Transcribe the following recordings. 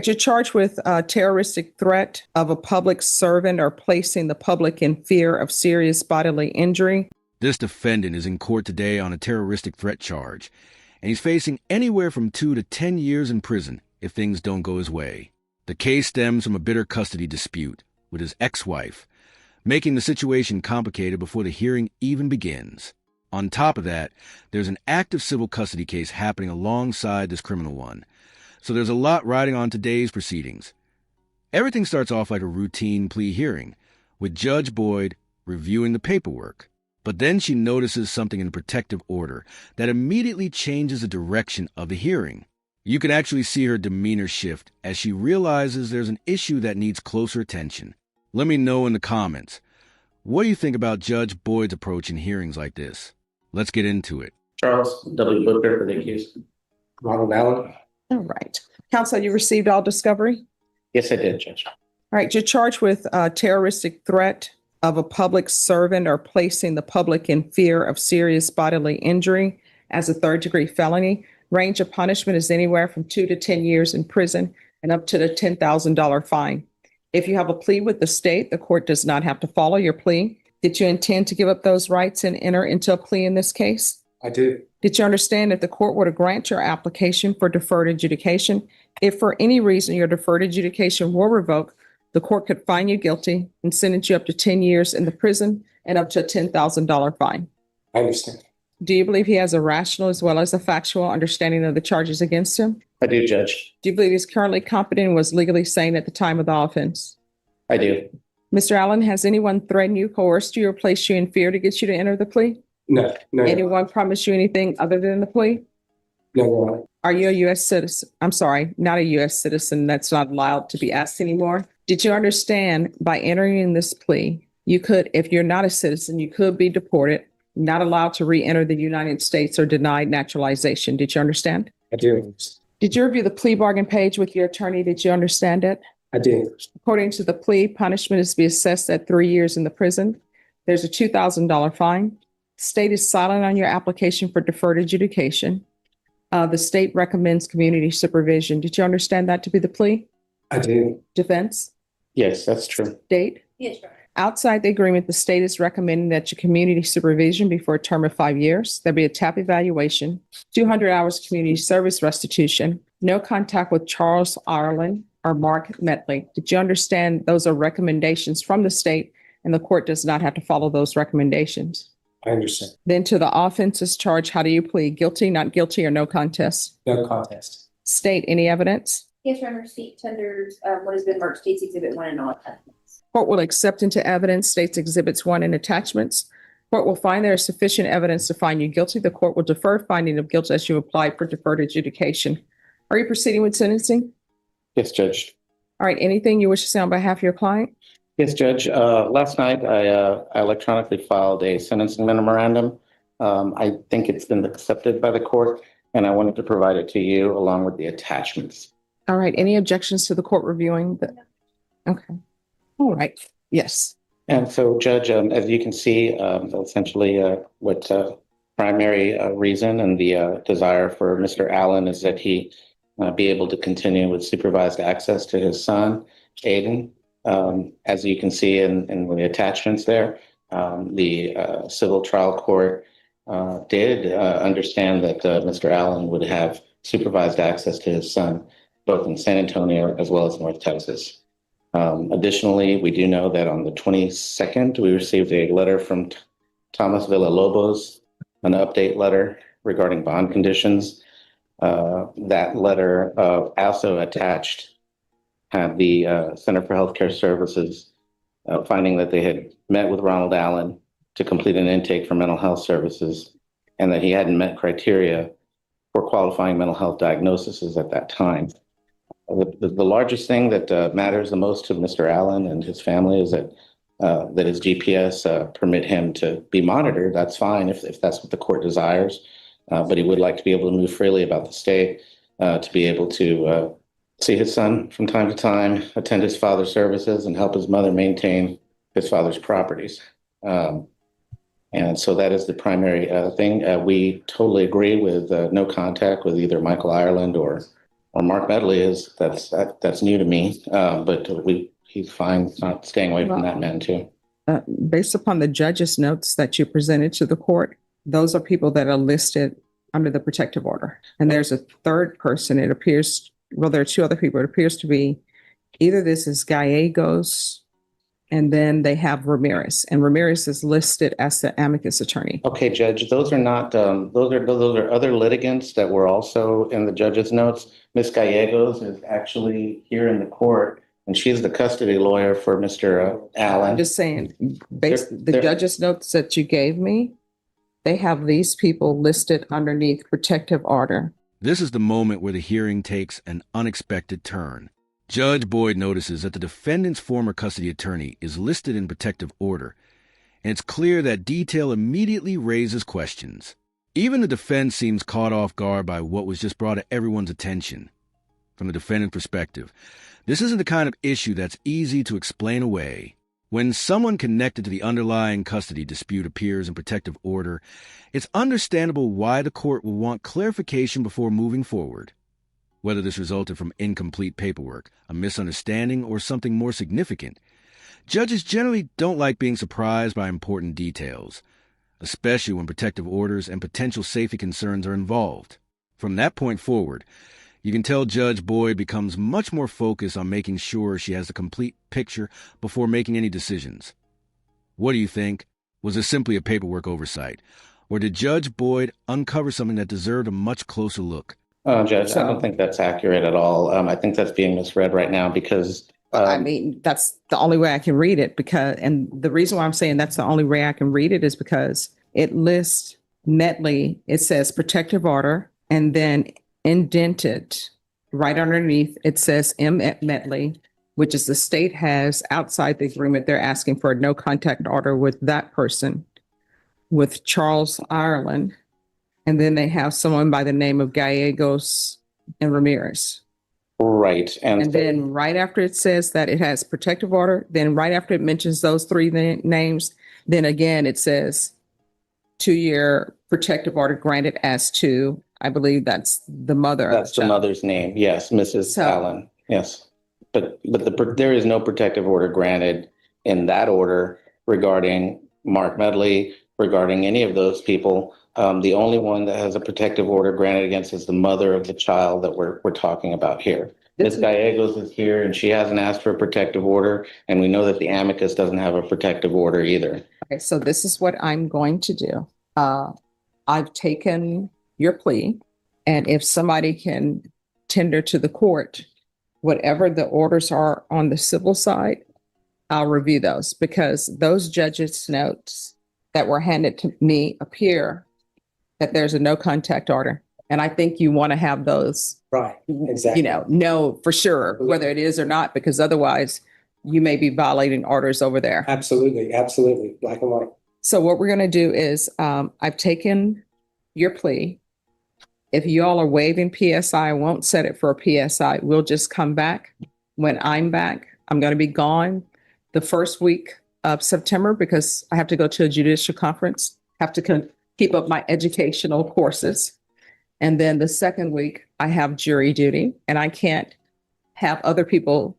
You're charged with a terroristic threat of a public servant or placing the public in fear of serious bodily injury. This defendant is in court today on a terroristic threat charge, and he's facing anywhere from 2 to 10 years in prison if things don't go his way. The case stems from a bitter custody dispute with his ex-wife, making the situation complicated before the hearing even begins. On top of that, there's an active civil custody case happening alongside this criminal one. So there's a lot riding on today's proceedings. Everything starts off like a routine plea hearing, with Judge Boyd reviewing the paperwork. But then she notices something in the protective order that immediately changes the direction of the hearing. You can actually see her demeanor shift as she realizes there's an issue that needs closer attention. Let me know in the comments. What do you think about Judge Boyd's approach in hearings like this? Let's get into it. Charles W. Booker for the accused. Ronald Allen. All right. Counsel, you received all discovery? Yes, I did, Judge. All right. You're charged with a terroristic threat of a public servant or placing the public in fear of serious bodily injury as a third-degree felony. Range of punishment is anywhere from 2 to 10 years in prison and up to the $10,000 fine. If you have a plea with the state, the court does not have to follow your plea. Did you intend to give up those rights and enter into a plea in this case? I do. Did you understand if the court were to grant your application for deferred adjudication, if for any reason your deferred adjudication were revoked, the court could find you guilty and sentence you up to 10 years in the prison and up to a $10,000 fine? I understand. Do you believe he has a rational as well as a factual understanding of the charges against him? I do, Judge. Do you believe he's currently competent and was legally sane at the time of the offense? I do. Mr. Allen, has anyone threatened you, coerced you, or placed you in fear to get you to enter the plea? No. Anyone promised you anything other than the plea? No, Your Honor. Are you a U.S. citizen? I'm sorry, not a U.S. citizen. That's not allowed to be asked anymore. Did you understand by entering in this plea, you could, if you're not a citizen, you could be deported, not allowed to re-enter the United States or denied naturalization? Did you understand? I do. Did you review the plea bargain page with your attorney? Did you understand it? I did. According to the plea, punishment is to be assessed at 3 years in the prison. There's a $2,000 fine. State is silent on your application for deferred adjudication. The state recommends community supervision. Did you understand that to be the plea? I did. Defense? Yes, that's true. State? Yes, Your Honor. Outside the agreement, the state is recommending that your community supervision be for a term of 5 years. There'll be a TAP evaluation, 200 hours community service restitution, no contact with Charles Ireland or Mark Metley. Did you understand those are recommendations from the state and the court does not have to follow those recommendations? I understand. Then to the offenses charged, how do you plead? Guilty, not guilty, or no contest? No contest. State, any evidence? Yes, Your Honor. State tenders what has been marked States Exhibit 1 and all attachments. Court will accept into evidence States Exhibits 1 and attachments. Court will find there is sufficient evidence to find you guilty. The court will defer finding of guilt as you apply for deferred adjudication. Are you proceeding with sentencing? Yes, Judge. All right. Anything you wish to say on behalf of your client? Yes, Judge. Last night, I electronically filed a sentencing memorandum. I think it's been accepted by the court, and I wanted to provide it to you along with the attachments. All right. Any objections to the court reviewing the? Okay. All right. Yes. And so, Judge, as you can see, essentially what primary reason and the desire for Mr. Allen is that he be able to continue with supervised access to his son, Aiden. As you can see in the attachments there, the civil trial court did understand that Mr. Allen would have supervised access to his son, both in San Antonio as well as North Texas. Additionally, we do know that on the 22nd, we received a letter from Thomas Villalobos, an update letter regarding bond conditions. That letter also attached had the Center for Healthcare Services finding that they had met with Ronald Allen to complete an intake for mental health services and that he hadn't met criteria for qualifying mental health diagnoses at that time. The largest thing that matters the most to Mr. Allen and his family is that his GPS permit him to be monitored. That's fine if that's what the court desires, but he would like to be able to move freely about the state, to be able to see his son from time to time, attend his father's services, and help his mother maintain his father's properties. And so that is the primary thing. We totally agree with no contact with either Michael Ireland or or Mark Medley is, that's new to me. But he's fine not staying away from that man too. Based upon the judge's notes that you presented to the court, those are people that are listed under the protective order. And there's a third person, it appears, well, there are two other people. It appears to be either this is Gallegos, and then they have Ramirez, and Ramirez is listed as the amicus attorney. Okay, Judge, those are not, those are other litigants that were also in the judge's notes. Ms. Gallegos is actually here in the court, and she's the custody lawyer for Mr. I'm Allen. just saying, based the They're- judge's notes that you gave me, they have these people listed underneath protective order. This is the moment where the hearing takes an unexpected turn. Judge Boyd notices that the defendant's former custody attorney is listed in protective order, and it's clear that detail immediately raises questions. Even the defense seems caught off guard by what was just brought to everyone's attention. From the defendant's perspective, this isn't the kind of issue that's easy to explain away. When someone connected to the underlying custody dispute appears in protective order, it's understandable why the court will want clarification before moving forward. Whether this resulted from incomplete paperwork, a misunderstanding, or something more significant, judges generally don't like being surprised by important details, especially when protective orders and potential safety concerns are involved. From that point forward, you can tell Judge Boyd becomes much more focused on making sure she has the complete picture before making any decisions. What do you think? Was this simply a paperwork oversight? Or did Judge Boyd uncover something that deserved a much closer look? Judge, I don't think that's accurate at all. I think that's being misread right now because I mean, that's the only way I can read it and the reason why I'm saying that's the only way I can read it is because it lists Medley, it says protective order, and then indented right underneath, it says M. Medley, which is the state has outside the agreement. They're asking for a no contact order with that person, with Charles Ireland. And then they have someone by the name of Gallegos and Ramirez. right. And then right after it says that it has protective order, then right after it mentions those three names, then again, it says 2-year protective order granted as to, I believe that's the mother. That's the mother's name. Yes, Mrs. Allen. Yes. But there is no protective order granted in that order regarding Mark Medley, regarding any of those people. The only one that has a protective order granted against is the mother of the child that we're talking about here. Ms. Gallegos is here and she hasn't asked for a protective order. And we know that the amicus doesn't have a protective order either. Okay, so this is what I'm going to do. I've taken your plea, and if somebody can tender to the court whatever the orders are on the civil side, I'll review those because those judges' notes that were handed to me appear that there's a no contact order. And I think you want to have those, Right, exactly. know for sure whether it is or not, because otherwise you may be violating orders over there. Absolutely, absolutely, black and white. So what we're going to do is I've taken your plea. If you all are waiving PSI, I won't set it for a PSI. We'll just come back when I'm back. I'm going to be gone the first week of September because I have to go to a judicial conference, have to keep up my educational courses. And then the second week I have jury duty, and I can't have other people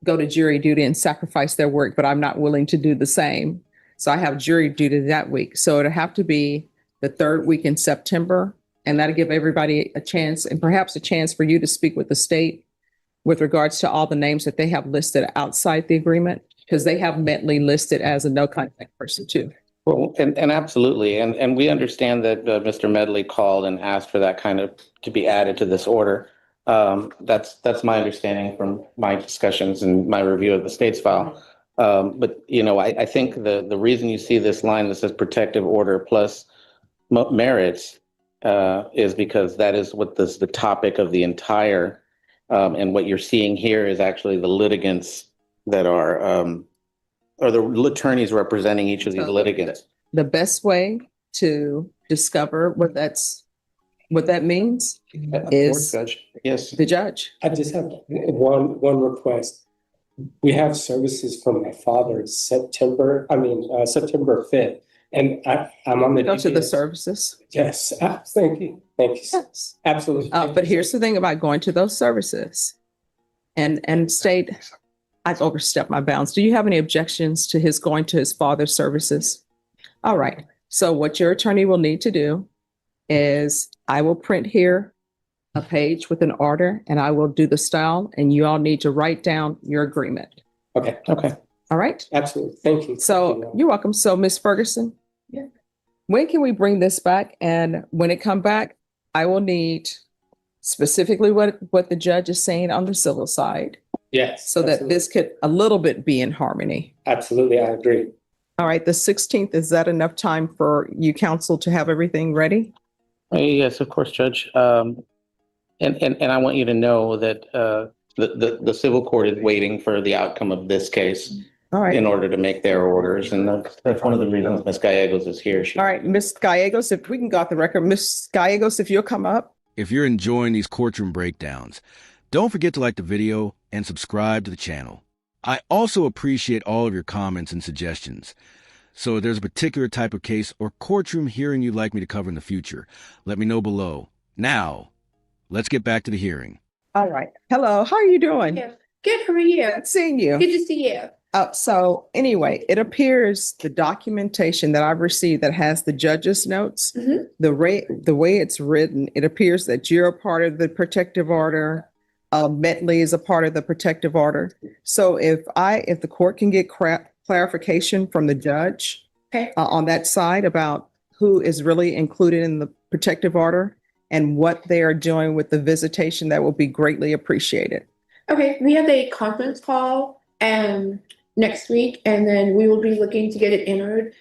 go to jury duty and sacrifice their work, but I'm not willing to do the same. So I have jury duty that week. So it'll have to be the third week in September, and that'll give everybody a chance and perhaps a chance for you to speak with the state with regards to all the names that they have listed outside the agreement, because they have Medley listed as a no contact person too. Well, and absolutely. And we understand that Mr. Medley called and asked for that kind of to be added to this order. That's my understanding from my discussions and my review of the state's file. But, I think the reason you see this line that says protective order plus merits is because that is what the topic of the entire, and what you're seeing here is actually the litigants that are, or the attorneys representing each of these litigants. The best way to discover what that means is Yes. the judge. I just have one request. We have services from my father September 5th. And I'm on the. Go to the DPS. services. Yes, thank you. Thank you. Yes. Absolutely. But here's the thing about going to those services and state, I've overstepped my bounds. Do you have any objections to his going to his father's services? All right. So what your attorney will need to do is I will print here a page with an order and I will do the style and you all need to write down your agreement. Okay, All right. absolutely. Thank you. So you're welcome. So Ms. Ferguson. Yeah. When can we bring this back? And when it come back, I will need specifically what the judge is saying on the civil side Yes. so that absolutely. this could a little bit be in harmony. Absolutely, I agree. All right, the 16th, is that enough time for you counsel to have everything ready? Yes, of course, Judge. And I want you to know that the civil court is waiting for the outcome of this case All right. in order to make their orders. And that's one of the reasons Ms. Gallegos is here. She- All right, Ms. Gallegos, if we can go off the record, Ms. Gallegos, if you'll come up. If you're enjoying these courtroom breakdowns, don't forget to like the video and subscribe to the channel. I also appreciate all of your comments and suggestions. So if there's a particular type of case or courtroom hearing you'd like me to cover in the future, let me know below. Now, let's get back to the hearing. All right. Hello, how are you doing? Yeah. Good, how are you? Good seeing you. Good to see you. So anyway, it appears the documentation that I've received that has the judge's notes, Mhm. the way it's written, it appears that you're a part of the protective order. Bentley is a part of the protective order. So if the court can get clarification from the judge Okay. on that side about who is really included in the protective order and what they are doing with the visitation, that will be greatly appreciated. Okay, we have a conference call next week, and then we will be looking to get it entered.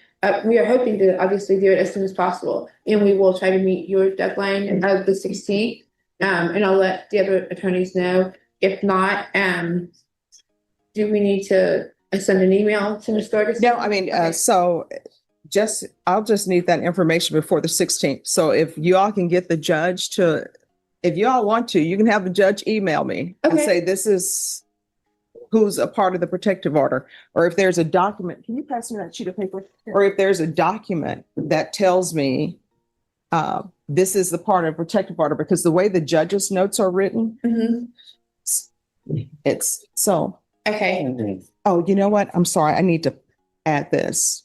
We are hoping to obviously do it as soon as possible, and we will try to meet your deadline of the 16th. And I'll let the other attorneys know. If not, do we need to send an email to Ms. Ferguson? No, I mean, Okay. so I'll just need that information before the 16th. So if you all can get the judge if you all want to, you can have the judge email me and Okay. say, this is who's a part of the protective order. Or if there's a document, can you pass me that sheet of paper? Or if there's a document that tells me this is the part of protective order, because the way the judge's notes are written, Mhm. it's so, Okay. oh, you know what? I'm sorry. I need to add this.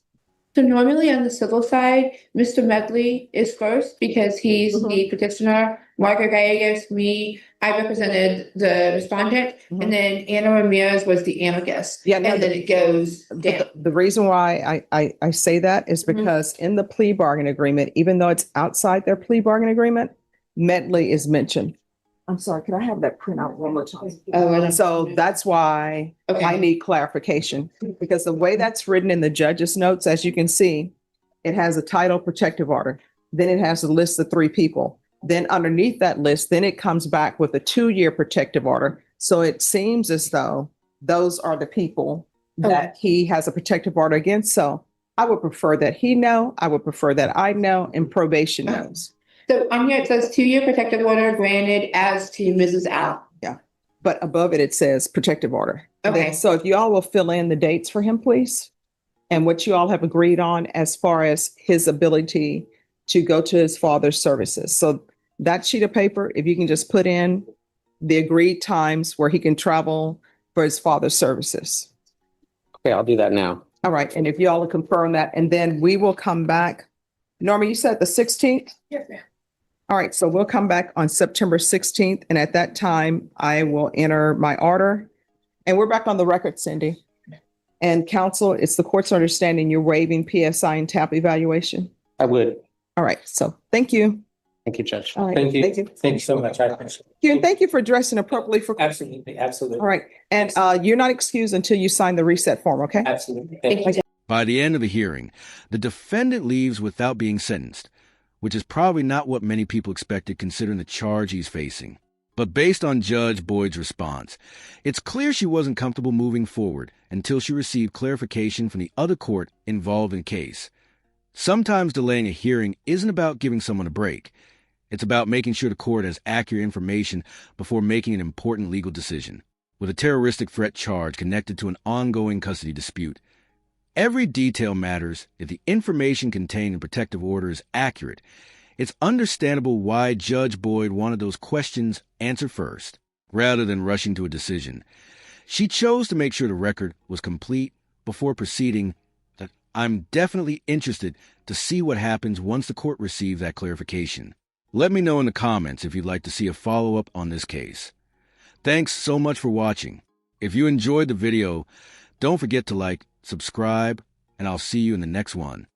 So normally on the civil side, Mr. Medley is first because he's Mhm. the petitioner. Margaret Gallegos, me, I represented the respondent, Mhm. and then Anna Ramirez was the amicus. Yeah, no, And then it goes down. The reason why I say that is Mhm. because in the plea bargain agreement, even though it's outside their plea bargain agreement, Medley is mentioned. I'm sorry, can I have that print out one more time? Oh, I don't- So that's why I Okay, need clarification, because the way that's written in the judge's notes, as you can see, it has a title protective order. Then it has a list of 3 people. Then underneath that list, then it comes back with a 2-year protective order. So it seems as though those are the people that he has a protective order against. So I would prefer that he know, I would prefer that I know, and probation knows. so on here it says 2-year protective order granted as to Mrs. Allen. But above it, it says protective order. Okay. So if you all will fill in the dates for him, please, and what you all have agreed on as far as his ability to go to his father's services. So that sheet of paper, if you can just put in the agreed times where he can travel for his father's services. Okay, I'll do that now. All right. And if you all will confirm that, and then we will come back. Norma, you said the 16th? Yes, ma'am. All right, so we'll come back on September 16th, and at that time, I will enter my order. And we're back on the record, Cindy. And counsel, it's the court's understanding you're waiving PSI and TAP evaluation. I would. All right, so thank you. Thank you, Judge. All right, Thank you. Thank you. Thank you so much. I appreciate it. And thank you for dressing appropriately for. Absolutely, absolutely. All right, and you're not excused until you sign the reset form, okay? Absolutely. Thank you. By the end of the hearing, the defendant leaves without being sentenced, which is probably not what many people expected considering the charge he's facing. But based on Judge Boyd's response, it's clear she wasn't comfortable moving forward until she received clarification from the other court involved in the case. Sometimes delaying a hearing isn't about giving someone a break. It's about making sure the court has accurate information before making an important legal decision. With a terroristic threat charge connected to an ongoing custody dispute, Every detail matters. If the information contained in protective order is accurate, it's understandable why Judge Boyd wanted those questions answered first, rather than rushing to a decision. She chose to make sure the record was complete before proceeding. I'm definitely interested to see what happens once the court receives that clarification. Let me know in the comments if you'd like to see a follow-up on this case. Thanks so much for watching. If you enjoyed the video, don't forget to like, subscribe, and I'll see you in the next one.